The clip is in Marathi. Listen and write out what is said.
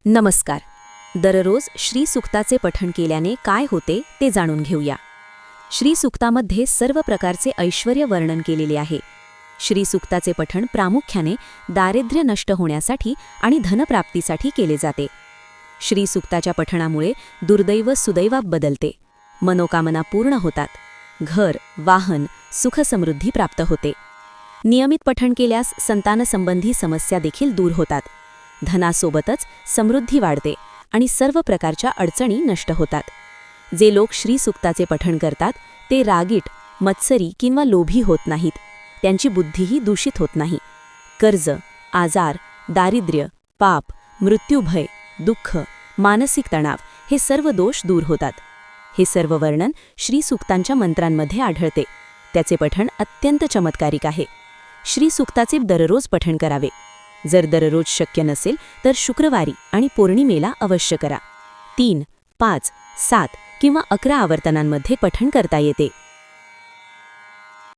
नमस्कार. दररोज श्री सुक्ताचे पठण केल्याने काय होते ते जाणून घेऊया. श्री सुक्तामध्ये सर्व प्रकारचे ऐश्वर्य वर्णन केलेले आहे. श्री सुक्ताचे पठण प्रामुख्याने दारिद्र्य नष्ट होण्यासाठी आणि धनप्राप्तीसाठी केले जाते. श्री सुक्ताच्या पठणामुळे दुर्दैव सुदैवात बदलते, मनोकामना पूर्ण होतात, घर, वाहन, सुखसमृद्धी प्राप्त होते. नियमित पठण केल्यास संतानसंबंधी समस्या देखील दूर होतात. धनासोबतच समृद्धी वाढते आणि सर्व प्रकारच्या अडचणी नष्ट होतात. जे लोक श्री सुक्ताचे पठण करतात ते रागीट, मत्सरी किंवा लोभी होत नाहीत. त्यांची बुद्धीही दूषित होत नाही. कर्ज, आजार, दारिद्र्य, पाप, मृत्यूभय, दुःख, मानसिक तणाव हे सर्व दोष दूर होतात. हे सर्व वर्णन श्री सुक्तांच्या मंत्रांमध्ये आढळते. त्याचे पठण अत्यंत चमत्कारिक आहे. श्री सुक्ताचे दररोज पठण करावे. जर दररोज शक्य नसेल तर शुक्रवारी आणि पौर्णिमेला अवश्य करा. 3, 5, 7 किंवा 11 आवर्तनांमध्ये पठण करता येते.